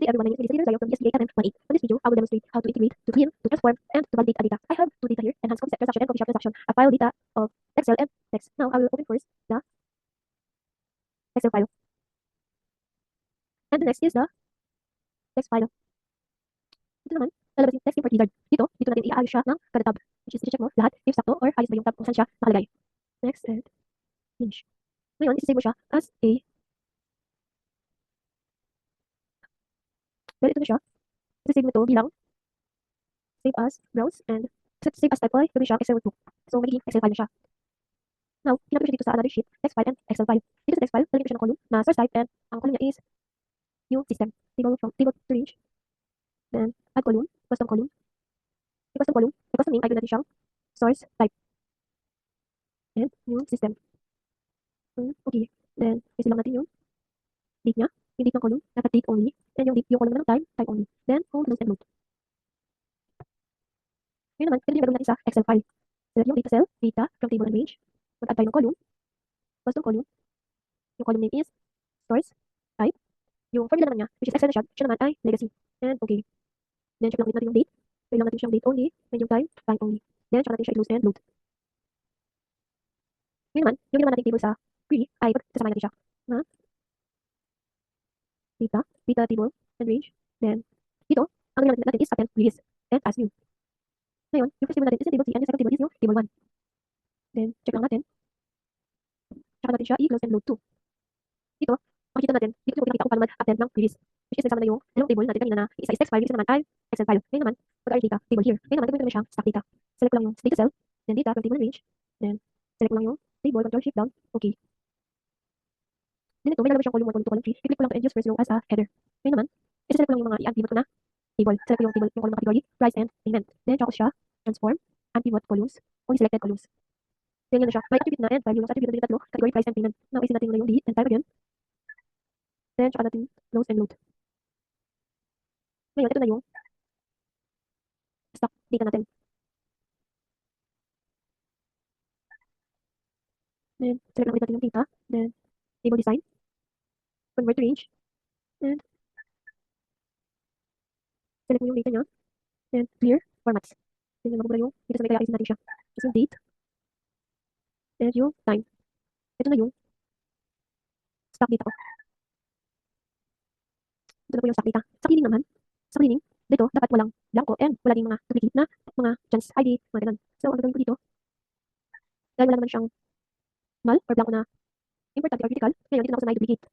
Good day everyone, my name is Elisa Zayo from ESPA FM18. On this video, I will demonstrate how to integrate, to clean, to transform, and to validate a data. I have two data here, enhanced concept transaction and copy shop transaction, a file data of Excel and text. Now, I will open first the Excel file. And the next is the text file. Ito naman, lalabas yung text import wizard. Dito natin i-aayos siya ng kada tab. Which is, i-check mo lahat if sakto or ayos ba yung tab kung saan siya nakalagay. Next, and finish. Ngayon, isi-save mo siya as a, well, ito na siya. Isi-save mo ito bilang save as, browse, and save as type ay gawin siya Excel workbook. So, magiging Excel file na siya. Now, hinapin ko siya dito sa another sheet, text file and Excel file. Dito sa text file, lalagyan ko siya ng column na source type and ang column niya is new system. Table to range. Then, add column, custom column. Yung custom column, yung custom name, ay gawin natin siyang source type. And new system. Okay. Then, kasi lang natin yung date niya. Yung date ng column, dapat date only. And yung column ng time only. Then, hold, close, and load. Ngayon naman, ganito yung gagawin natin sa Excel file. Select yung data cell, data from table and range. Mag-add tayo ng column, custom column. Yung column name is source type. Yung formula naman niya, which is Excel na siya naman ay legacy. And okay. Then, check lang ulit natin yung date. Pwede lang natin siyang date only. And yung time only. Then, check natin siya i-close and load. Ngayon naman, yung ginawa natin table sa query ay sasamahin natin siya. Data table and range. Then, dito, ang ginawa natin is append previous and as new. Ngayon, yung first table natin is yung table 3 and yung second table is yung table 1. Then, check lang natin. Tsaka natin siya i-close and load 2. Dito, makikita natin, dito yung pinakita kung paano mag-append ng previous. Which is, nagsama na yung table natin kanina na isa is text file, yung isa naman ay Excel file. Ngayon naman, mag-R data, table here. Ngayon naman, gagawin ko naman siyang stack data. Select ko lang yung data cell, then data from table and range. Then, select ko lang yung table, control shift down, okay. Then ito, may lalabas siyang column 1, column 2, column 3. I-click ko lang to end use first row as a header. Ngayon naman, isa-select ko lang yung mga i-add pivot ko na table. Select ko yung table, yung column na category, price and payment. Then, tsaka ko siya, transform, and pivot columns, only selected columns. Then, yan na siya. May attribute na and value. Yung attribute na yung tatlo, category, price, and payment. Now, isin natin muna yung date and time again. Then, tsaka natin close and load. Ngayon, ito na yung stock data natin. Then, select lang ulit natin yung data. Then, table design. Convert to range. And, select mo yung data niya. And, clear formats. Then, magmumula yung dito sa may kaya isin natin siya. Tapos yung date. And yung time. Ito na yung stock data ko. Ito na po yung stock data. Sa cleaning naman, sa cleaning, dito, dapat walang blanco and wala ding mga duplicate na mga chance ID, mga ganun. So, ang gagawin ko dito, dahil wala naman siyang null or blanco na importante or critical, ngayon, dito na ako sa may duplicate.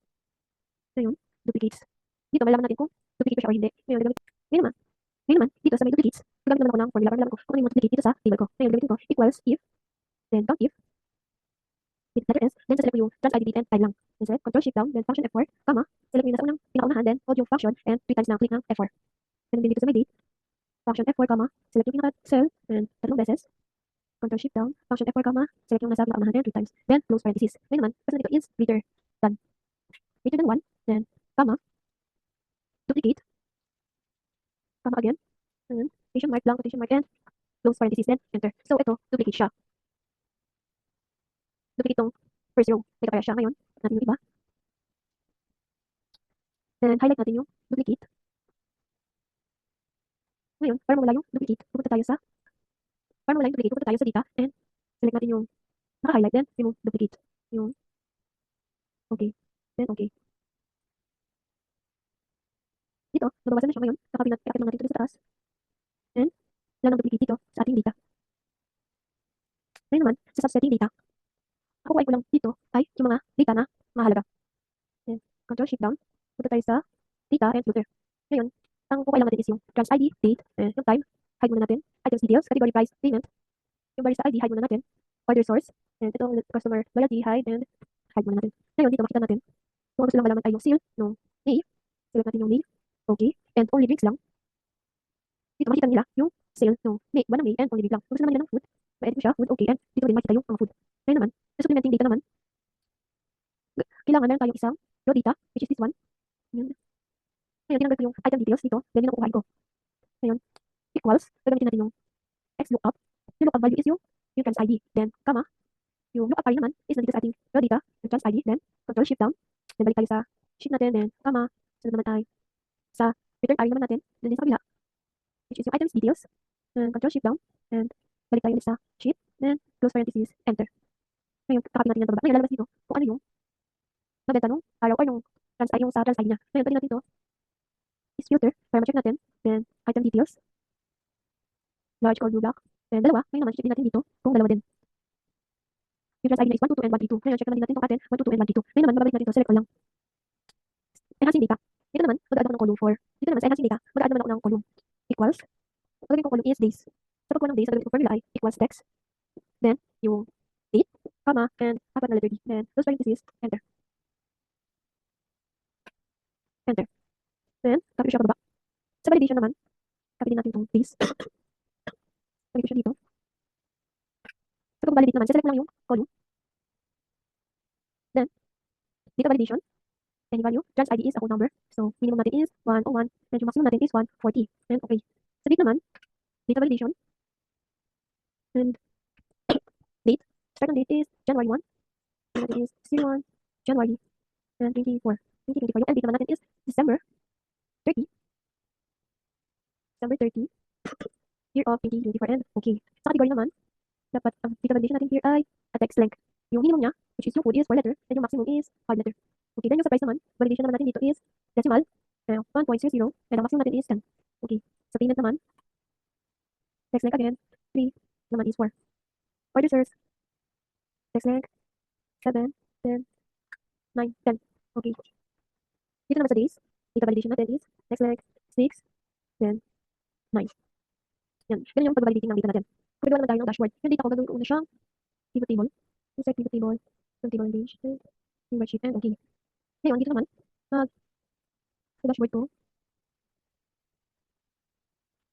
Ngayon, duplicates. Dito, malalaman natin kung duplicate pa siya or hindi. Ngayon naman, dito sa may duplicates, gagamit naman ako ng formula para malaman ko kung ano yung duplicate dito sa table ko. Ngayon, gamitin ko equals if, then count if, with letter S, then select mo yung trans ID date and time lang. Then select control shift down, then function F4, comma, select mo yung nasa pinakaunahan, then hold yung function and 3 times na click ng F4. Then dito sa may date, function F4, comma, select yung pinaka-cell, and tatlong beses, control shift down, function F4, comma, select yung nasa pinakaunahan and 3 times, then close parenthesis. Ngayon naman, kasi dito is greater than 1, then, comma, duplicate, comma again, and quotation mark, blank quotation mark, and close parenthesis, then enter. So, ito, duplicate siya. Duplicate tong first row. May kapaya siya. Ngayon, natin yung iba. Then, highlight natin yung duplicate. Ngayon, para mawala yung duplicate, pupunta tayo sa data, and select natin yung naka-highlight, then remove duplicate. Yung, okay. Then, okay. Dito, nabawasan na siya ngayon. Kakapin lang natin ito sa taas. And, wala ng duplicate dito sa ating data. Ngayon naman, sa subsetting data, kukuhain ko lang dito ay yung mga data na mahalaga. Then, control shift down. Punta tayo sa data and filter. Ngayon, ang kukuhain lang natin is yung trans ID, date, and yung time. Hide muna natin. Items details, category, price, payment. Yung barista ID, hide muna natin. Order source. And ito, customer loyalty, hide, and hide muna natin. Ngayon, dito makita natin. Kung gusto lang malaman ay yung seal, no, A. Select natin yung name. Okay. And only drinks lang. Dito makita nila yung sale, no, may, one may, and only drink lang. Kung gusto naman nila ng food, ma-edit mo siya, food, okay, and dito rin makita yung mga food. Ngayon naman, sa supplementing data naman, kailangan meron tayong isang raw data, which is this one. Ngayon, tinanggal ko yung item details dito, then yun ang kukuhain ko. Ngayon, equals, gagamitin natin yung XLOOKUP. Yung lookup value is yung trans ID, then, comma, yung lookup value naman is nandito sa ating raw data, yung trans ID, then, control shift down, then balik tayo sa sheet natin, then, comma, sunod naman ay Sa return area naman natin, then sa kabila, which is yung items details, and control shift down, and balik tayo ulit sa sheet, then close parentheses, enter. Ngayon, kakapin natin yung bababa. Ngayon, lalabas dito kung ano yung nabenta nung araw or yung sa trans ID niya. Ngayon, pwede natin ito is filter para ma-check natin, then item details, large or blue block, then dalawa. Ngayon naman, check din natin dito kung dalawa din. Yung trans ID niya is 122 and 132. Ngayon, check naman din natin itong atin, 122 and 132. Ngayon naman, babalik natin ito, select ko lang. Enhancing data. Dito naman, mag-add ako ng column 4. Dito naman sa enhancing data, mag-add naman ako ng column equals. Ang gagawin kong column is days. Sa pagkuha ng days, ang gagawin kong formula ay equals text. Then, yung date, comma, and apat na letter D. Then, close parentheses, enter. Enter. Then, copy siya pababa. Sa validation naman, copy din natin itong days. Copy ko siya dito. Sa pag-validate naman, select lang yung column. Then, dito validation, any value, trans ID is a whole number. So, minimum natin is 101, and yung maximum natin is 140. And okay. Sa date naman, data validation, and date, start on date is January 1, and date is 01, January, and 24. 2024. Yung end date naman natin is December 30. December 30, year of 2024. And okay. Sa category naman, dapat ang data validation natin here ay a text length. Yung minimum niya, which is yung code is 4 letter, and yung maximum is 5 letter. Okay, then yung sa price naman, validation naman natin dito is decimal, 1.00, and ang maximum natin is 10. Okay, sa payment naman, text length again, 3 naman is 4. Order source, text length, 7, 10, 9, 10. Okay. Dito naman sa days, data validation natin is text length, 6, 10, 9. Yan, ganun yung pag-validating ng data natin. Kung gagawa naman tayo ng dashboard, yung data ko gagawin ko una siyang pivot table. Insert pivot table, yung table range, and yung worksheet, and okay. Ngayon, dito naman, sa dashboard ko,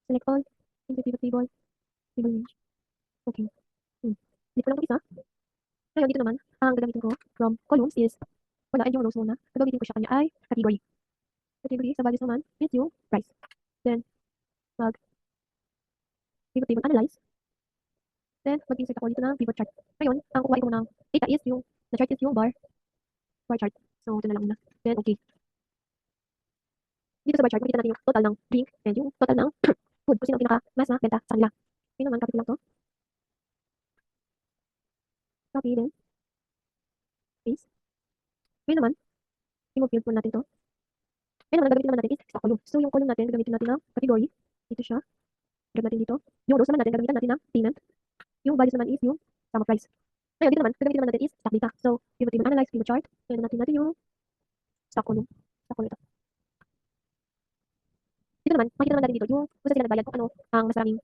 select all, insert pivot table, table range. Okay. Dito ko lang ito isa. Ngayon, dito naman, ang gagamitin ko from columns is, wala, and yung rows muna. Gagamitin ko siya kanya ay category. Category sa values naman is yung price. Then, pivot table analyze. Then, mag-insert ako dito ng pivot chart. Ngayon, ang kukuhain ko ng data is yung, the chart is yung bar chart. So, ito na lang muna. Then, okay. Dito sa bar chart, makita natin yung total ng drink and yung total ng food kung sino ang pinaka-mas na benta sa kanila. Ngayon naman, copy ko lang to. Copy, then, paste. Ngayon naman, remove field po natin to. Ngayon naman, gagamitin naman natin is stock column. So, yung column natin, gagamitin natin ng category. Dito siya. Drag natin dito. Yung rows naman natin, gagamitin natin ng payment. Yung values naman is yung sum of price. Ngayon, dito naman, gagamitin naman natin is stock data. So, pivot table analyze, pivot chart. Ngayon natin yung stock column. Stock column ito. Dito naman, makikita naman natin dito yung kung saan sila nagbayad, kung ano ang mas maraming,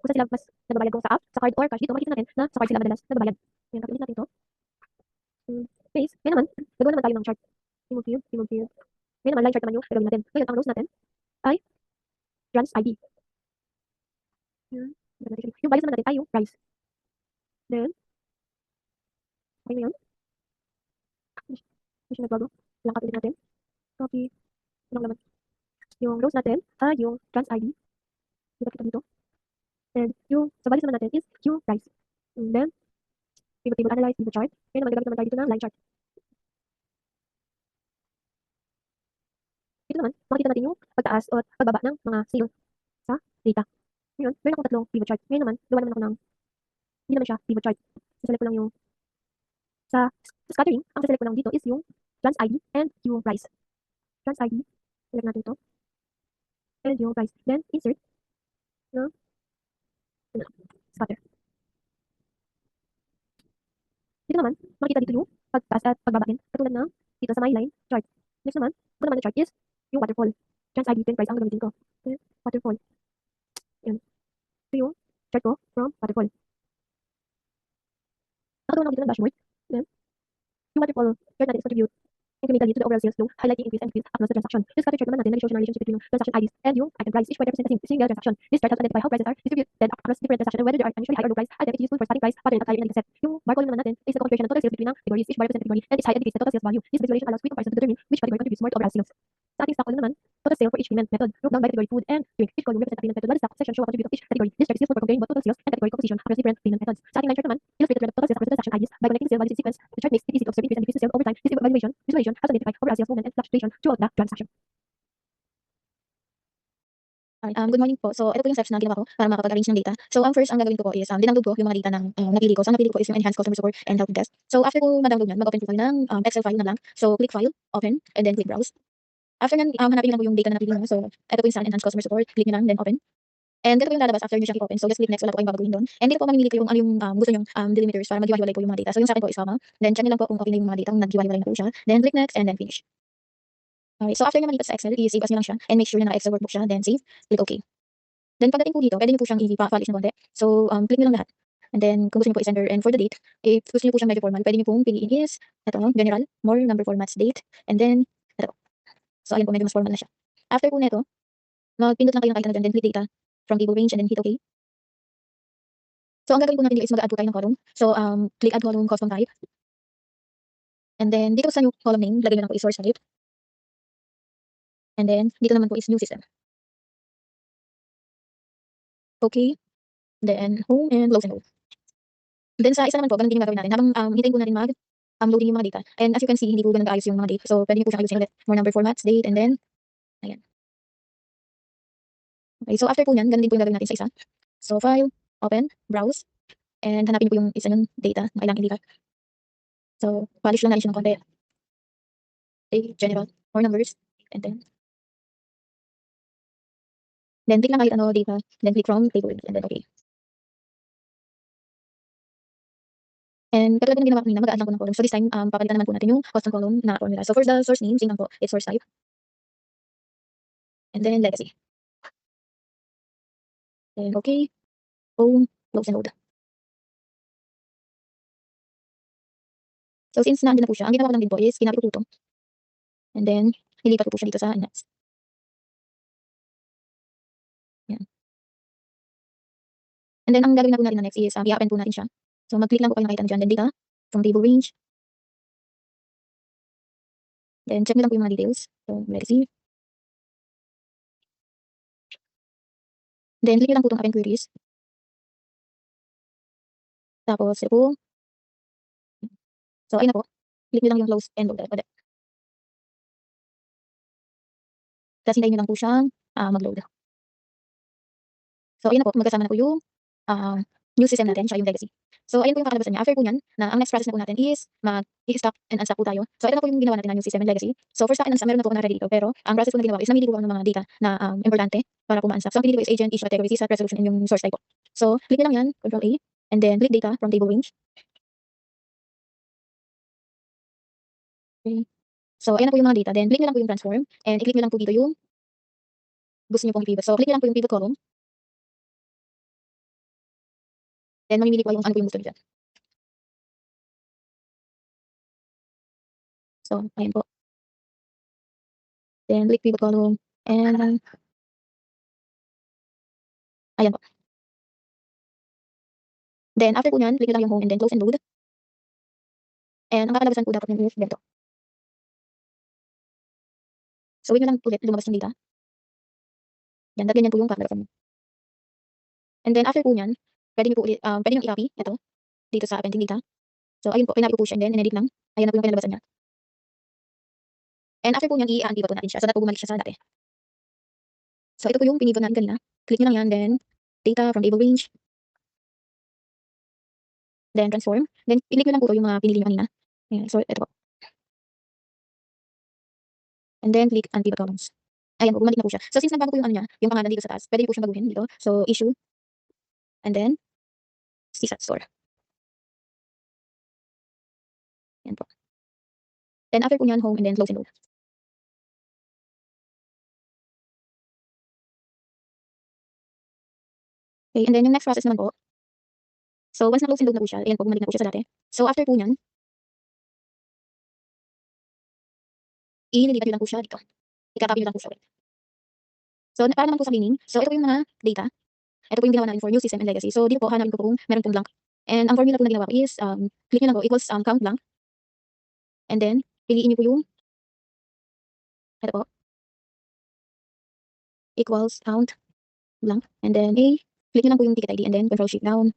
kung saan sila mas nagbabayad kung sa app, sa card or cash. Dito, makikita natin na sa card sila madalas nagbabayad. Ngayon, copy natin ito. Paste. Ngayon naman, gagawa naman tayo ng chart. Remove field, remove field. Ngayon naman, line chart naman yung gagawin natin. Ngayon, ang rows natin ay trans ID. Yan. Yung values naman natin ay yung price. Then, okay na yun. Hindi siya nagbago. Lang copy natin. Copy. Anong naman? Yung rows natin ay yung trans ID. Dito kita dito. And yung sa values naman natin is yung price. And then, pivot table analyze, pivot chart. Ngayon naman, gagamit naman tayo dito ng line chart. Dito naman, makikita natin yung pagtaas o pagbaba ng mga sales sa data. Ngayon, meron akong tatlong pivot chart. Ngayon naman, gawa naman ako ng, hindi naman siya pivot chart. Saselect ko lang yung, sa scattering, ang saselect ko lang dito is yung trans ID and yung price. Trans ID, select natin ito. And yung price. Then, insert. No? Scatter. Dito naman, makikita dito yung pagtaas at pagbaba din. Katulad ng dito sa my line chart. Next naman, kung naman na chart is yung waterfall. Trans ID and price ang gagamitin ko. Okay. Waterfall. Yan. Ito yung chart ko from waterfall. Nakagawa na dito ng dashboard. Then, yung waterfall chart natin is contribute incrementally to the overall sales flow, highlighting increase and decrease across the transaction. This scatter chart naman natin nag-show siya ng relationship between yung transaction IDs and yung item price. Each point represents a single transaction. This chart helps identify how prices are distributed across different transactions and whether they are unusually high or low price. Item is useful for starting price, pattern, at value and set. Yung bar column naman natin is the computation ng total sales between ng categories. Each bar represents a category and its high and decrease the total sales value. This visualization allows quick comparison to determine which category contributes more to overall sales. Sa ating stock column naman, total sale for each payment method, broke down by category food and drink. Each column represents a payment method, while the stock section show what contributes of each category. This chart is useful for comparing both total sales and category composition across different payment methods. Sa ating line chart naman, illustrate the trend of total sales across the transaction IDs by connecting sale values in sequence. The chart makes it easy to observe increase and decrease in sales over time. This visualization helps identify overall sales movement and fluctuation throughout the transaction. Good morning po. So, ito po yung steps na ginawa ko para makapag-arrange ng data. So, ang first ang gagawin ko po is, dinownload ko yung mga data ng napili ko. So, ang napili ko is yung Enhanced Customer Support and Help Desk. So, after ko ma-download yan, mag-open po kayo ng Excel file na blank. So, click File, Open, and then click Browse. After nyan, hanapin nyo lang po yung data na napili nyo. So, ito po yung sa Enhanced Customer Support. Click nyo lang, then Open. And ganito po yung lalabas after nyo siyang i-open. So, just click Next. Wala po kayong babaguhin doon. And dito po mamimili kayo kung ano yung gusto nyo delimiters para maghiwalay po yung mga data. So, yung sa akin po is comma. Then, check nyo lang po kung okay na yung mga data, kung naghiwalay na po siya. Then, click Next, and then Finish. Okay, so after nyo malipat sa Excel, i-save as nyo lang siya and make sure na naka-Excel workbook siya. Then, save. Click OK. Then pagdating po dito, pwede niyo po siyang i-polish ng konti. So, click niyo lang lahat. And then, kung gusto niyo po i-sender and for the date, if gusto niyo po siyang medyo formal, pwede niyo pong piliin is, ito, general, more, number formats, date, and then, ito. So, ayan po, medyo mas formal na siya. After po nito, magpindot lang kayo ng item na dyan, then click data from table range, and then hit OK. So, ang gagawin po natin dito is mag-add po tayo ng column. So, click add column, custom type. And then, dito sa new column name, lagay niyo lang po is source type. And then, dito naman po is new system. Okay. Then, home and close and load. Then sa isa naman po, ganun din yung gagawin natin. Habang hintayin po natin loading yung mga data. And as you can see, hindi po ganun kaayos yung mga date. So, pwede niyo po siyang ayusin ulit. More number formats, date, and then, ayan. Okay, so after po nyan, ganun din po yung gagawin natin sa isa. So, file, open, browse, and hanapin niyo po yung isa yung data na kailangan i-lipat. So, polish lang natin siya ng konti. Okay, general, more numbers, and then click lang kahit ano data, then click from table, and then okay. And katulad ng ginawa ko kanina, mag-a-add lang po ng column. So this time, papalitan naman po natin yung custom column na formula. So for the source name, same lang po, it's source type. And then legacy. Then okay, home, close and load. So since nandiyan na po siya, ang ginawa ko lang din po is, kinapit ko po ito. And then, nilipat ko po siya dito sa Enhance. Yan. And then, ang gagawin na po natin na next is, i-append po natin siya. So mag-click lang po kayo ng item dyan, then data, from table range. Then check nyo lang po yung mga details. So, legacy. Then, click nyo lang po itong append queries. Tapos, ito po. So, ayun na po. Click nyo lang yung close and load. Tapos, hintayin nyo lang po siyang mag-load. So, ayun na po. Magkasama na po yung new system natin, siya yung legacy. So, ayun po yung kakalabasan niya. After po niyan, na ang next process na po natin is mag-i-stop and unstop po tayo. So, ito na po yung ginawa natin na new system and legacy. So, for stop and unstop, meron na po ako na-ready dito. Pero, ang process po na ginawa is namili po ako ng mga data na importante para po ma-unstop. So, ang pinili ko is agent, issue, category, CSAT, resolution, and yung source type po. So, click nyo lang yan, Control A, and then click data from table range. Okay. So, ayan na po yung mga data. Then, click nyo lang po yung transform, and i-click nyo lang po dito yung gusto nyo pong i-pivot. So, click nyo lang po yung pivot column. Then, mamimili po yung ano po yung gusto nyo dyan. So, ayan po. Then, click pivot column, and ayan po. Then, after po nyan, click nyo lang yung home, and then close and load. And ang kakalabasan po dapat nyo is ganito. So, wait nyo lang ulit lumabas yung data. Yan, ganyan po yung kakalabasan mo. And then, after po nyan, pwede nyo po ulit, pwede nyo i-copy, ito, dito sa appending data. So, ayun po, pinapit ko po siya, and then, in-edit lang. Ayan na po yung kinalabasan niya. And after po nyan, i-unpivot po natin siya, so that po bumalik siya sa dati. So, ito po yung pinivot natin kanina. Click nyo lang yan, then, data from table range. Then, transform. Then, i-click nyo lang po yung mga pinili nyo kanina. Ayan, so, ito po. And then, click unpivot columns. Ayan po, bumalik na po siya. So, since nagbago po yung ano niya, yung pangalan dito sa taas, pwede nyo po siyang baguhin dito. So, issue. And then, CSAT store. Ayan po. Then, after po nyan, home, and then close and load. Okay, and then yung next process naman po. So, once na-close and load na po siya, ayan po, bumalik na po siya sa dati. So, after po nyan, ililipat nyo lang po siya dito. I-copy nyo lang po siya ulit. So, para naman po sa cleaning, so ito po yung mga data. Ito po yung ginawa namin for new system and legacy. So, dito po, hanapin ko po kung meron pong blank. And ang formula po na ginawa ko is, click nyo lang po, equals count blank. And then, piliin nyo po yung, ito po, equals count blank. And then, click nyo lang po yung ticket ID, and then, control shift down,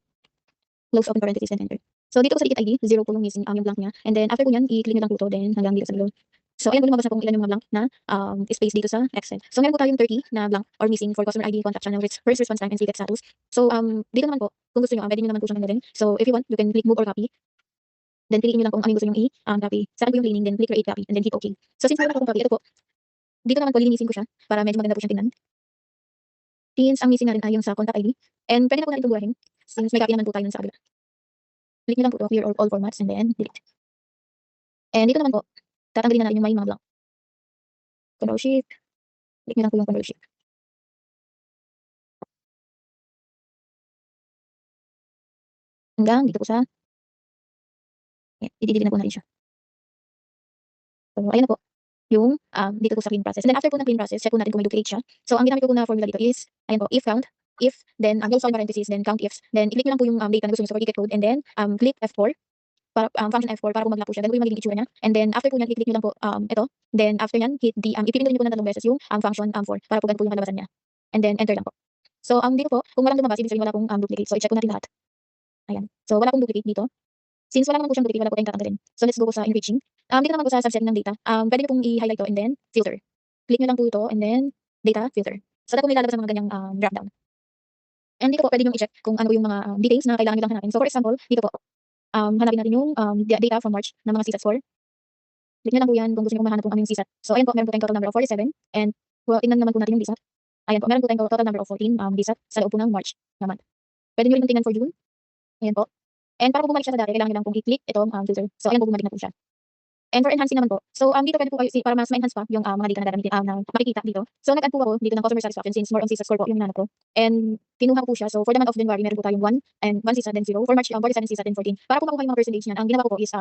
close open parenthesis, and enter. So, dito po sa ticket ID, 0 po yung missing, yung blank niya. And then, after po nyan, i-click nyo lang po ito, then, hanggang dito sa below. So, ayan po lumabas na kung ilan yung mga blank na space dito sa Excel. So, meron po tayong 30 na blank or missing for customer ID, contact channel, first response time, and secret status. So, dito naman po, kung gusto nyo, pwede nyo naman po siyang gawin. So, if you want, you can click move or copy. Then, piliin nyo lang kung ano yung gusto nyo i-copy. Sa akin po yung cleaning, then click create copy, and then hit OK. So, since meron akong copy, ito po, dito naman po lilinisin ko siya para medyo maganda po siyang tingnan. Since ang missing natin ay yung sa contact ID. And pwede na po natin itong buhayin since may copy naman po tayo nun sa kabila. Click nyo lang po ito, clear all formats, and then delete. And dito naman po, tatanggalin na natin yung may mga blank. Control Shift. Click nyo lang po yung Control Shift. Hanggang dito po sa i-delete na po natin siya. So, ayan na po. Yung dito po sa clean process. And then after po ng clean process, check po natin kung may duplicate siya. So, ang ginamit ko po na formula dito is, ayan po, if count, if, then yung solve parentheses, then count ifs. Then, i-click nyo lang po yung data na gusto nyo sa ticket code, and then click F4, para, function F4, para po mag-lock po siya. Ganun po yung magiging itsura niya. And then, after po nyan, i-click nyo lang po ito. Then, after nyan, hit the, ipipindutin nyo po na 3 beses yung function 4, para po ganun po yung kalabasan niya. And then, enter lang po. So, dito po, kung walang lumabas, ibig sabihin wala pong duplicate. So, i-check po natin lahat. Ayan. So, wala pong duplicate dito. Since wala naman po siyang duplicate, wala po tayong tatanggalin. So, let's go po sa enriching. Dito naman po sa subset ng data, pwede nyo pong i-highlight to and then filter. Click nyo lang po ito and then data filter. So, na po may lalabas ng mga ganyang drop down. And dito po pwede nyo i-check kung ano po yung mga details na kailangan nyo lang hanapin. So, for example, dito po, hanapin natin yung data from March ng mga CSAT score. Click nyo lang po yan kung gusto nyo mahanap kung ano yung CSAT. So, ayan po, meron po tayong total number of 47. And tingnan naman po natin yung DSAT. Ayan po, meron po tayong total number of 14 DSAT sa loob po ng March naman. Pwede nyo rin tingnan for June. Ayan po. And para po bumalik siya sa dati, kailangan nyo lang pong i-click itong filter. So, ayan po, bumalik na po siya. And for enhancing naman po, so dito pwede po kayo, para mas ma-enhance pa yung mga data na gagamitin, na makikita dito. So nag-add po ako dito ng customer satisfaction since more on CSAT score po yung nanap ko. And kinuha ko po siya. So for the month of January, meron po tayong 1 and 1 CSAT then 0. For March, 47 CSAT then 14. Para po makuha yung mga percentage niyan, ang ginawa ko po is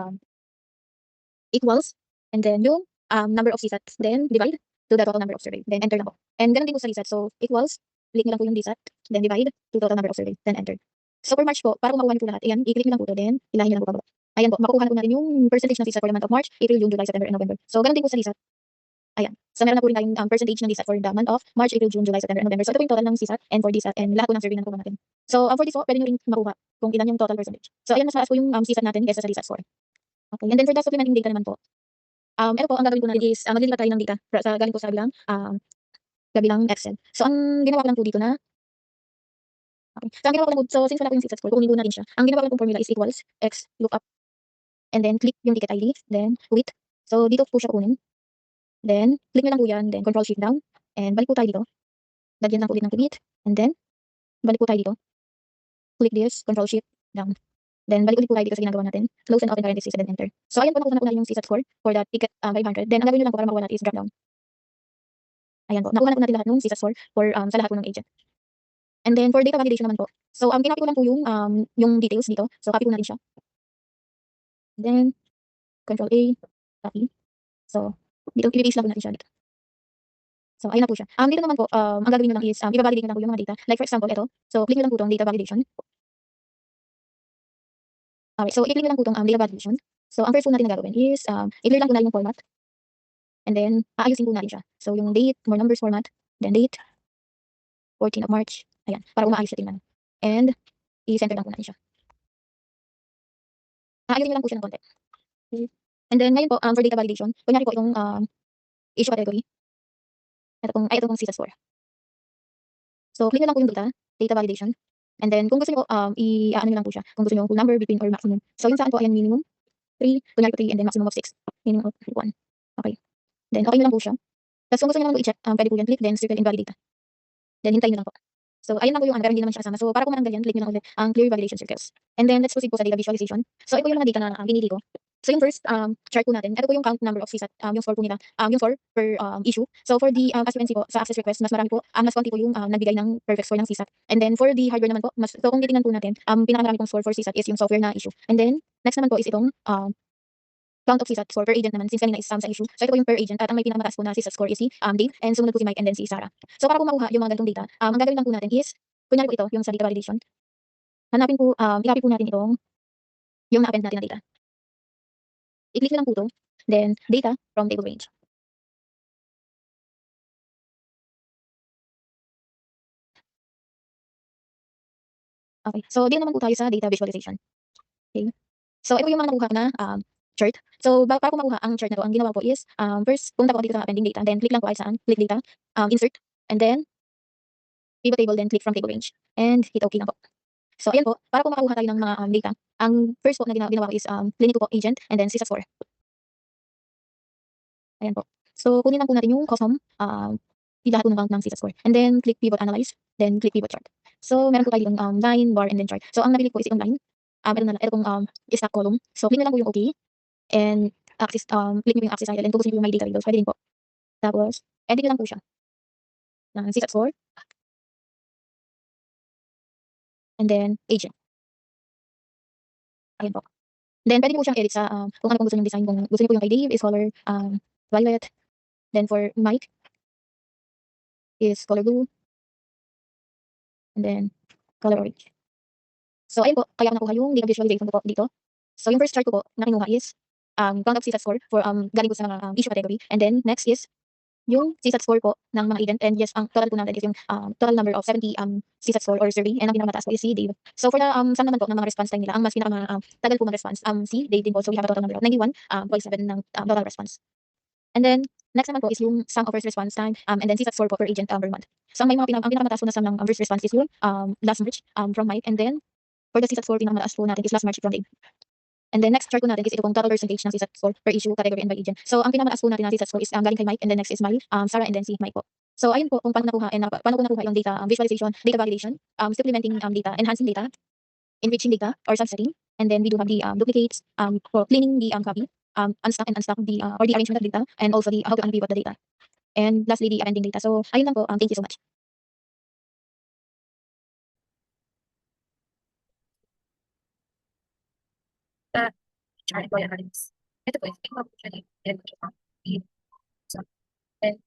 equals and then yung number of CSAT then divide to the total number of survey. Then enter lang po. And ganun din po sa DSAT. So equals, click nyo lang po yung DSAT, then divide to total number of survey, then enter. So for March po, para po makuha nyo po lahat, ayan, i-click nyo lang po ito, then ilahin nyo lang po pababa. Ayan po, makukuha na po natin yung percentage ng CSAT for the month of March, April, June, July, September, and November. So, ganun din po sa DSAT. Ayan. So, meron na po rin tayong percentage ng DSAT for the month of March, April, June, July, September, and November. So, ito po yung total ng CSAT and for DSAT and lahat po ng survey na nakuha natin. So, for this po, pwede nyo rin makuha kung ilan yung total percentage. So, ayan, mas mataas po yung CSAT natin kaysa sa DSAT score. Okay. And then for the supplementing data naman po, ito po, ang gagawin po natin is maglilipat tayo ng data sa galing po sa kabilang Excel. So, ang ginawa ko lang po dito na okay. So, ang ginawa ko lang po, so since wala po yung CSAT score, kukunin po natin siya. Ang ginawa ko lang po formula is equals x lookup and then click yung ticket ID, then wait. So, dito po siya kunin. Then, click nyo lang po yan, then control shift down, and balik po tayo dito. Lagyan lang po ulit ng commit, and then, balik po tayo dito. Click this, control shift down. Then, balik ulit po tayo dito sa ginagawa natin. Close and open parentheses, and then enter. So, ayan po, nakuha na po natin yung CSAT score for the ticket 500. Then, ang gagawin nyo lang po para makuha natin is drop down. Ayan po, nakuha na po natin lahat ng CSAT score for sa lahat po ng agent. And then, for data validation naman po. So, kinopy ko lang po yung details dito. So, copy po natin siya. Then, control A, copy. So, dito, i-paste lang po natin siya dito. So, ayun na po siya. Dito naman po, ang gagawin nyo lang is, i-validate nyo lang po yung mga data. Like for example, ito. So, click nyo lang po itong data validation. Okay, so, i-click nyo lang po itong data validation. So, ang first po natin na gagawin is, i-clear lang po na yung format. And then, aayusin po natin siya. So, yung date, more numbers format, then date, 14 of March. Ayan, para umaayos siya tingnan. And, i-center lang po natin siya. Aayusin nyo lang po siya ng konti. And then, ngayon po, for data validation, kunyari po itong issue category. Ito pong CSAT score. So, click nyo lang po yung data validation. And then, kung gusto nyo po, i-ano nyo lang po siya. Kung gusto nyo kung number, between, or maximum. So, yung saan po, ayan, minimum 3, kunyari po 3, and then maximum of 6. Minimum of 1. Okay. Then, okay nyo lang po siya. Tapos, kung gusto nyo lang po i-check, pwede po yan, click, then circle invalidate. Then, hintayin nyo lang po. So, ayun lang po yung pero hindi naman siya kasama. So, para po mananggal yan, click nyo lang ulit ang clear validation circles. And then, let's proceed po sa data visualization. So, ito po yung mga data na pinili ko. So, yung first chart po natin, ito po yung count number of CSAT, yung score po nila, yung score per issue. So, for the, as you can see po, sa access request, mas marami po, mas konti po yung nagbigay ng perfect score ng CSAT. And then, for the hardware naman po, so kung titingnan po natin, pinakamarami pong score for CSAT is yung software na issue. And then, next naman po is itong count of CSAT score per agent naman, since kanina is sa issue. So, ito po yung per agent, at ang may pinakamataas po na CSAT score is si Dave, and sumunod po si Mike, and then si Sarah. So, para po makuha yung mga ganitong data, ang gagawin lang po natin is, kunyari po ito, yung sa data validation. Hanapin po, i-copy po natin itong, yung na-append natin na data. I-click nyo lang po ito, then data from table range. Okay, so dito naman po tayo sa data visualization. Okay. So, ito yung mga nakuha na chart. So, para ko makuha ang chart na 'to, ang ginawa ko is, first pumunta po ako dito sa pending data, then click lang po kahit saan, click data, insert, and then pivot table, then click from table range, and hit okey lang po. So, ayan po, para po makakuha tayo ng mga, data, ang first po na ginawa ko is, clinin ko po agent and then CSAT score. Ayan po. So, kunin lang po natin yung custom, lahat po ng count ng CSAT score, and then click pivot analyze, then click pivot chart. So, meron po tayo ditong, line, bar, and then chart. So, ang napili ko is itong line, ito pong, stack column. So, click niyo lang po yung okey, and axis, click niyo yung axis title and pupusin niyo yung my data labels, puwede din po. Tapos, edit niyo lang po siya ng CSAT score, and then agent, ayan po. Then puwede niyo po siyang edit sa, kung ano pong gusto niyong design, kung gusto niyo po yung kay Dave is color, violet, then for Mike is color blue, and then color orange. So, ayun po, kaya ko nakuha yung data visualization ko po dito. So, yung first chart ko po na kinuha is, count of CSAT score for, galing po sa mga, issue category, and then next is yung CSAT score po ng mga agent, and yes, ang total po natin is yung, total number of 70, CSAT score or survey, and ang pinakamataas po is si Dave. So, for the, sum naman po ng mga response time nila, ang mas tagal po mag-response, si Dave din po. So, we have a total number of 91.7 ng, total response. And then, next naman po is yung sum of first response time, and then CSAT score po per agent, per month. So, ang pinakamataas po na sum ng, first response is yung, last March, from Mike, and then for the CSAT score, pinakamataas po natin is last March from Dave. And then next chart po natin is ito pong total percentage ng CSAT score per issue, category, and by agent. So, ang pinakamataas po natin na CSAT score is, galing kay Mike, and then next is my, Sarah, and then si Mike po. So, ayun po kung paano ko nakuha yung data, visualization, data validation, supplementing, data, enhancing data, enriching data, or subsetting. And then we do have the, duplicates, for cleaning the, copy, unstack and unstack the, or the arrangement of data, and also the how to unpivot the data. And lastly, the appending data. So, ayun lang po. Thank you so much. Sa HR employee analytics. Ito po is tingnan po siya ni so, and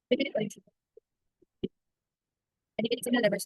Pipili ko rin siya. Pipili ko na levers.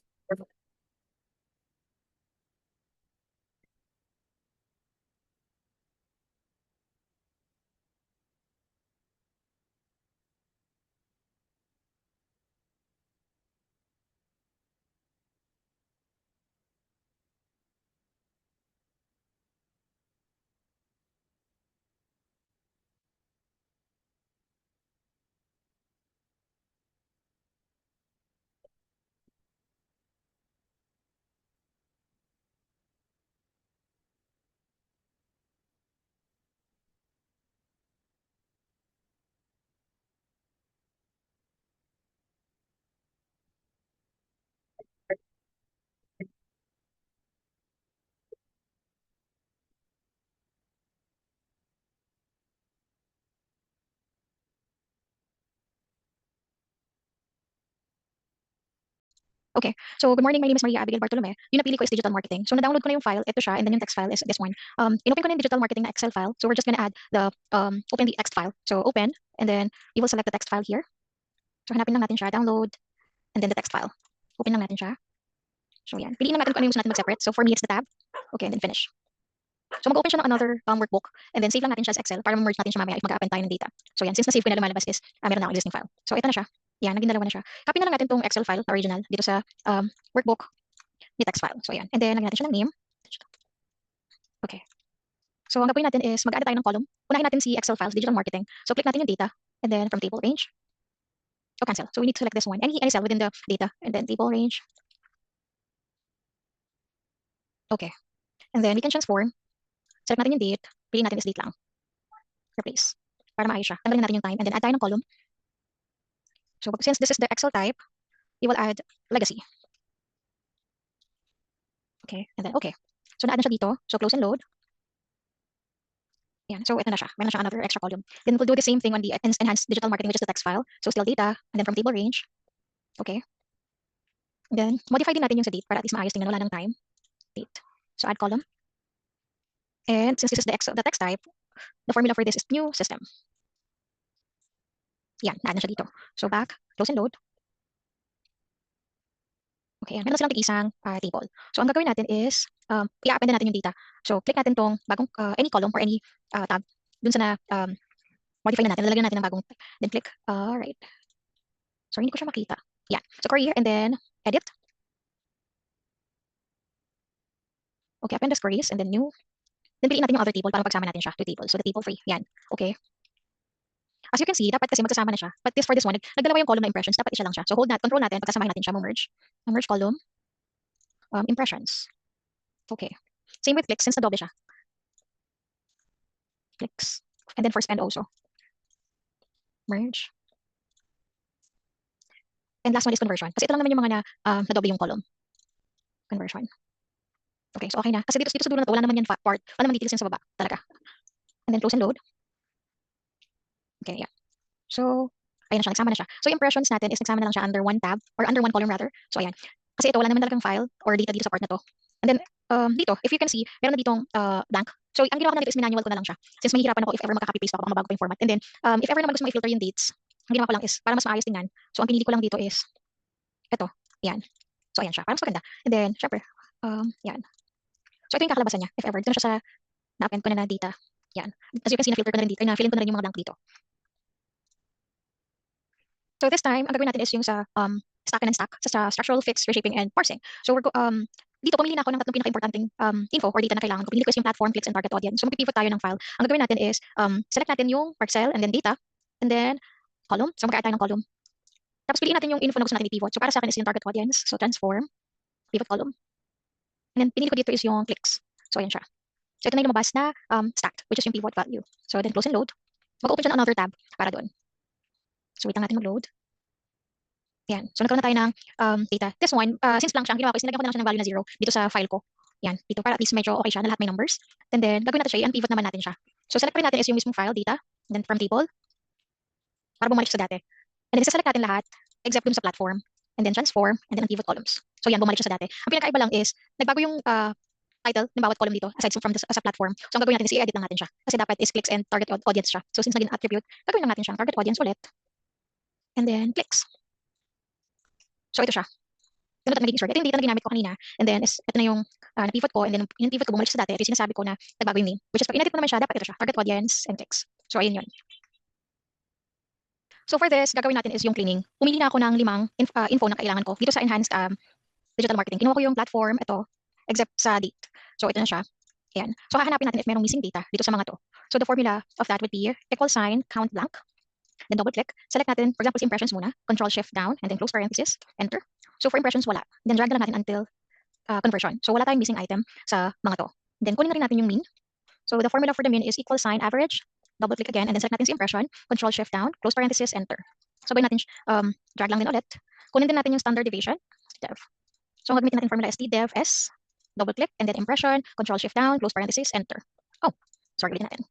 Okay. So, good morning. My name is Maria Abigail Bartolome. Yung napili ko is digital marketing. So, na-download ko na yung file. Ito siya. And then yung text file is this one. Inopen ko na yung digital marketing na Excel file. So, we're just gonna add the, open the text file. So, open. And then, you will select the text file here. So, hanapin lang natin siya. Download. And then the text file. Open lang natin siya. So, yan. Piliin lang natin kung ano yung gusto natin mag-separate. So, for me, it's the tab. Okay, and then finish. So, mag-open siya ng another workbook. And then, save lang natin siya as Excel para ma-merge natin siya mamaya if mag-a-append tayo ng data. So, yan. Since na-save ko na lumalabas is, meron na akong existing file. So, ito na siya. Yan. Naging dalawa na siya. Copy na lang natin tong Excel file na original dito sa workbook ni text file. So, yan. And then, lagyan natin siya ng name. Okay. So, ang gagawin natin is mag-add tayo ng column. Unahin natin si Excel files, digital marketing. So, click natin yung data. And then, from table range. So, cancel. So, we need to select this one. Any cell within the data. And then, table range. Okay. And then, we can transform. Select natin yung date. Piliin natin is date lang. Replace. Para maayos siya. Tanggalin natin yung time. And then, add tayo ng column. So, since this is the Excel type, we will add legacy. Okay. And then, okay. So, na-add na siya dito. So, close and load. Yan. So, ito na siya. Meron na siya another extra column. Then, we'll do the same thing on the enhanced digital marketing, which is the text file. So, still data. And then, from table range. Okay. And then, modify din natin yung sa date para at least maayos tingnan. Wala ng time. Date. So, add column. And since this is the text type, the formula for this is new system. Yan. Na-add na siya dito. So, back. Close and load. Okay, yan. Meron na silang tig-isang table. So, ang gagawin natin is, i-append na natin yung data. So, click natin tong bagong, any column or any tab dun sa na, modify na natin. Lalagyan natin ng bagong, then click, right. Sorry, hindi ko siya makita. Yan. So, career and then edit. Okay, append as queries and then new. Then piliin natin yung other table para pagsama natin siya to table. So, the table 3. Yan. Okay. As you can see, dapat kasi magsasama na siya. But for this one, nagdalawa yung column na impressions. Dapat isa lang siya. So, control natin. Pagkasamahin natin siya, merge. Merge column. Impressions. Okay. Same with clicks since na double siya. Clicks. And then for spend also. Merge. And last one is conversion. Kasi ito lang naman yung mga nadoble yung column. Conversion. Okay, so okay na. Kasi dito sa dulo na to, wala naman yan part. Wala naman details yan sa baba talaga. And then close and load. Okay, yeah. So, ayan na siya, nagsama na siya. So, yung impressions natin is nagsama na lang siya under one tab or under one column rather. So, ayan. Kasi ito, wala naman talagang file or data dito sa part na to. And then, dito, if you can see, meron na ditong blank. So, ang ginawa ko na dito is manual ko na lang siya. Since mahihirapan ako if ever magka-copy paste ako, baka mabago pa yung format. And then, if ever naman gusto mo i-filter yung dates, ang ginawa ko lang is, para mas maayos tingnan. So, ang pinili ko lang dito is, ito, yan. So, ayan siya. Parang mas maganda. And then, syempre, yan. So, ito yung kakalabasan niya. If ever, dito na siya sa na-append ko na data. Yan. As you can see, na-filter ko na rin dito. Na-fill in ko na rin yung mga blank dito. So this time, ang gagawin natin is yung sa stack and unstack, sa structural fix, reshaping, and parsing. So dito pumili na ako ng tatlong pinaka-importanting info or data na kailangan ko. Pinili ko is yung platform, clicks, and target audience. So mag-pivot tayo ng file. Ang gagawin natin is select natin yung parcel and then data and then column. So mag-add tayo ng column. Tapos piliin natin yung info na gusto natin i-pivot. So para sa akin is yung target audience. So transform, pivot column. And then pinili ko dito is yung clicks. So ayan siya. So ito na yung lumabas na stacked, which is yung pivot value. So then close and load. Mag-open siya ng another tab para doon. So wait lang natin mag-load. Yan. So nagkaroon na tayo ng data. This one, since blank siya, ang ginawa ko is nilagyan ko na lang siya ng value na 0 dito sa file ko. Yan, dito para at least medyo okay siya na lahat may numbers. And then gagawin natin siya, i-unpivot naman natin siya. So select pa rin natin is yung mismong file, data, and then from table, para bumalik siya sa dati. And then select natin lahat, except dun sa platform, and then transform, and then unpivot columns. So yan, bumalik siya sa dati. Ang pinakaiba lang is, nagbago yung title ng bawat column dito, aside from sa platform. So ang gagawin natin is i-edit lang natin siya. Kasi dapat is clicks and target audience siya. So since naging attribute, gagawin lang natin siya, target audience ulit. And then clicks. So ito siya. Ganun at nagiging sort. Ito yung data na ginamit ko kanina. And then, ito na yung na-pivot ko. And then, yung pivot ko bumalik sa dati. Ito yung sinasabi ko na nagbago yung name. Which is, pag in-edit mo naman siya, dapat ito siya. Target audience and clicks. So, ayun yun. So, for this, gagawin natin is yung cleaning. Pumili na ako ng 5 info na kailangan ko. Dito sa enhanced digital marketing. Kinuha ko yung platform, ito, except sa date. So, ito na siya. Ayan. So, hahanapin natin if merong missing data dito sa mga to. So, the formula of that would be equal sign, count blank. Then double click. Select natin, for example, impressions muna. Control shift down and then close parenthesis. Enter. So for impressions, wala. Then drag na lang natin until conversion. So wala tayong missing item sa mga to. Then kunin na rin natin yung mean. So the formula for the mean is equal sign average. Double click again and then select natin si impression. Control shift down, close parenthesis, enter. So gawin natin, drag lang din ulit. Kunin din natin yung standard deviation. Dev. So ang gagamitin natin formula is tdev s. Double click and then impression. Control shift down, close parenthesis, enter. Oh, sorry, gawin natin.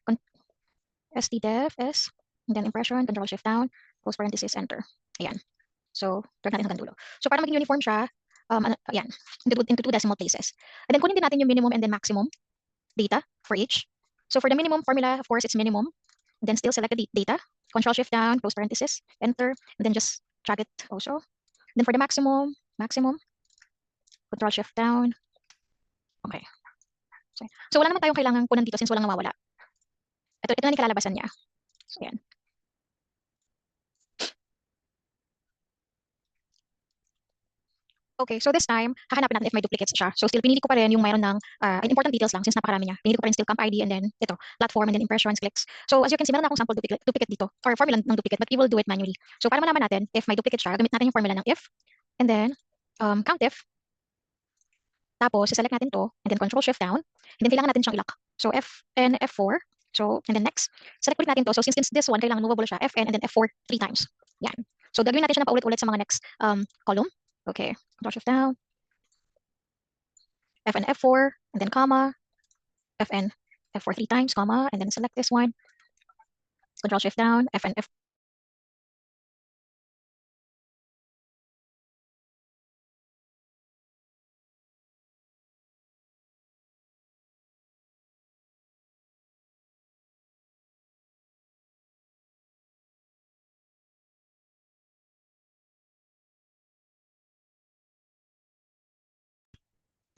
stdev s. And then impression, control shift down, close parenthesis, enter. Ayan. So, drag natin hanggang dulo. So, para maging uniform siya, ayan, into 2 decimal places. And then, kunin din natin yung minimum and then maximum data for each. So, for the minimum formula, of course, it's minimum. And then, still select the data. Control shift down, close parenthesis, enter. And then, just drag it also. And then, for the maximum, control shift down. Okay. So, wala naman tayong kailangan kunan dito since walang nawawala. Ito na yung kalalabasan niya. So, ayan. Okay, so this time, hahanapin natin if may duplicates siya. So still, pinili ko pa rin yung mayroon ng important details lang since napakarami niya. Pinili ko pa rin still camp ID and then ito, platform and then impressions, clicks. So as you can see, meron na akong sample duplicate dito or formula ng duplicate but we will do it manually. So para malaman natin if may duplicate siya, gamit natin yung formula ng if and then count if. Tapos, select natin to and then control shift down and then kailangan natin siyang ilock. So Fn, F4. So, and then next, select ulit natin to. So since this one, kailangan movable siya, Fn and then F4 3 times. Yan. So gagawin natin siya na paulit-ulit sa mga next column. Okay, control shift down. Fn F4 and then comma. Fn F4 3 times, comma, and then select this one. Control shift down, Fn F.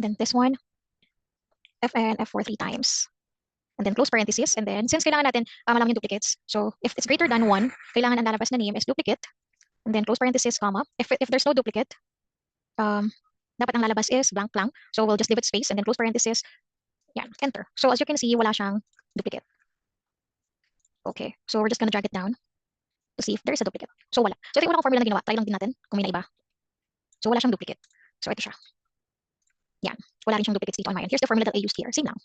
Then this one, Fn F4 3 times. And then close parenthesis. And then since kailangan natin malaman yung duplicates, so if it's greater than 1, kailangan ang lalabas na name is duplicate. And then close parenthesis, comma. If there's no duplicate, dapat ang lalabas is blank lang. So we'll just leave it space and then close parenthesis. Yan, enter. So as you can see, wala siyang duplicate. Okay, so we're just gonna drag it down to see if there is a duplicate. So wala. So ito yung unang formula na ginawa. Try lang din natin kung may naiba. So wala siyang duplicate. So ito siya. Yan. Wala rin siyang duplicates dito on my end. Here's the formula that I used here. Same lang.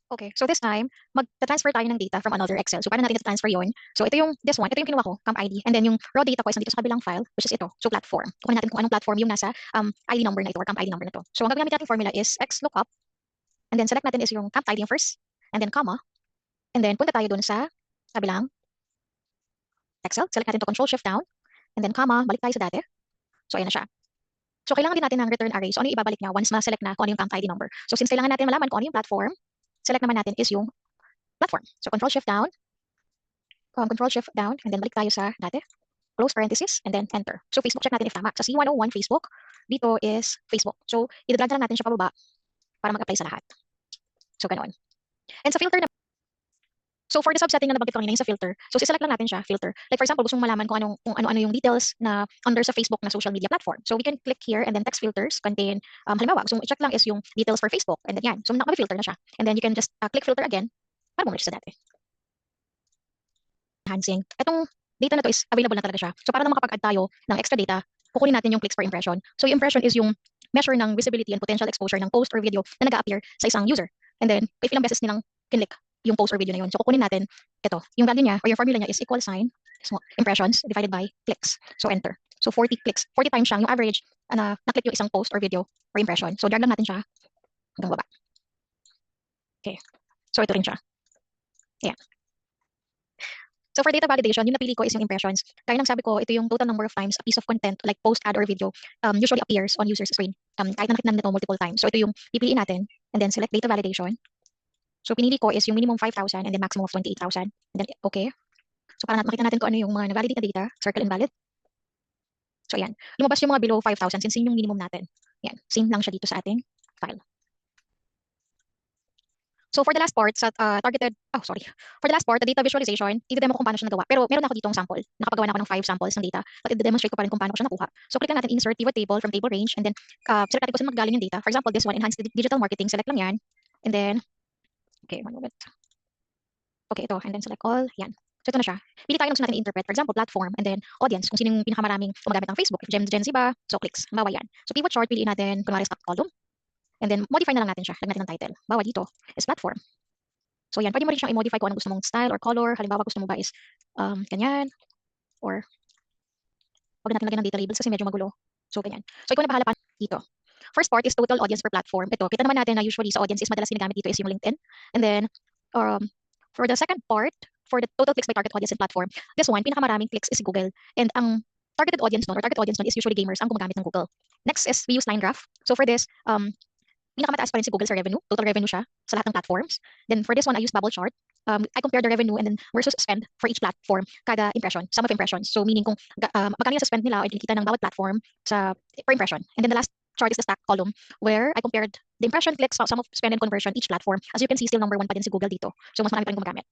Okay, so this time, magta-transfer tayo ng data from another Excel. So, paano natin ita-transfer yun? So, ito yung kinuha ko, camp ID. And then yung raw data ko is nandito sa kabilang file, which is ito. So, platform. Kukunin natin kung anong platform yung nasa ID number na ito or camp ID number na ito. So, ang gagamitin natin formula is XLOOKUP. And then, select natin is yung camp ID yung first. And then, comma. And then, punta tayo dun sa kabilang Excel. Select natin to Control-Shift-Down. And then, comma. Balik tayo sa dati. So, ayan na siya. So, kailangan din natin ng return array. So, ano yung ibabalik niya once na-select na kung ano yung camp ID number. So, since kailangan natin malaman kung ano yung platform, select naman natin is yung platform. So, Control-Shift-Down, and then balik tayo sa dati. Close parenthesis, and then enter. So, Facebook check natin if tama. Sa C101 Facebook, dito is Facebook. So, idadrag na lang natin siya pababa para mag-apply sa lahat. So, ganoon. And sa filter na, so for the subsetting na nabanggit ko kanina yung sa filter, so siselect lang natin siya, filter. Like for example, gusto mong malaman kung ano yung details na under sa Facebook na social media platform. So we can click here and then text filters contain, halimbawa, gusto mong i-check lang is yung details for Facebook. And then yan, so naka-filter na siya. And then you can just click filter again para bumalik sa dati. Enhancing. Itong data na to is available na talaga siya. So para na makapag-add tayo ng extra data, kukunin natin yung clicks per impression. So yung impression is yung measure ng visibility and potential exposure ng post or video na nag-a-appear sa isang user. And then, if ilang beses nilang kinlik yung post or video na yun. So kukunin natin ito. Yung value niya or yung formula niya is equal sign impressions divided by clicks. So enter. So 40 clicks. 40 times siya yung average na naklik yung isang post or video or impression. So drag lang natin siya hanggang baba. Okay. So ito rin siya. Ayan. So for data validation, yung napili ko is yung impressions. Kaya nang sabi ko, ito yung total number of times a piece of content like post, ad, or video usually appears on user's screen. Kahit na nakita nito multiple times. So ito yung pipiliin natin and then select data validation. So pinili ko is yung minimum 5,000 and then maximum of 28,000. And then okay. So para makita natin kung ano yung mga na-validate na data, circle invalid. So ayan, lumabas yung mga below 5,000 since yun yung minimum natin. Yan, same lang siya dito sa ating file. So for the last part, for the last part, the data visualization, i-demo ko kung paano siya nagawa. Pero meron ako ditong sample. Nakapagawa na ako ng 5 samples ng data. At i-demonstrate ko pa rin kung paano ko siya nakuha. So click lang natin insert pivot table from table range and then select natin kung saan magagaling yung data. For example, this one, enhanced digital marketing, select lang yan. And then, okay, one moment. Okay, ito, and then select all, yan. So ito na siya. Pili tayo ng gusto natin i-interpret. For example, platform, and then audience, kung sino yung pinakamaraming gumagamit ng Facebook. If Gen Z ba? So clicks, bawa yan. So pivot chart, piliin natin, kunwari stock column. And then modify na lang natin siya. Lagyan natin ng title. Bawa dito is platform. So yan, pwede mo rin siyang i-modify kung anong gusto mong style or color. Halimbawa, gusto mo ba is ganyan. Or, wag natin lagyan ng data labels kasi medyo magulo. So ganyan. So ikaw na bahala pa dito. First part is total audience per platform. Ito, kita naman natin na usually sa audience is madalas ginagamit dito is yung LinkedIn. And then, for the second part, for the total clicks by target audience and platform, this one, pinakamaraming clicks is Google. And ang target audience nun is usually gamers ang gumagamit ng Google. Next is we use line graph. So for this, pinakamataas pa rin si Google sa revenue. Total revenue siya sa lahat ng platforms. Then for this one, I use bubble chart. I compare the revenue and then versus spend for each platform, kada impression, sum of impressions. So meaning kung magkano yung sa spend nila o kinikita ng bawat platform per impression. And then the last chart is the stack column where I compared the impression clicks, sum of spend and conversion each platform. As you can see, still number 1 pa din si Google dito. So mas marami pa rin gumagamit.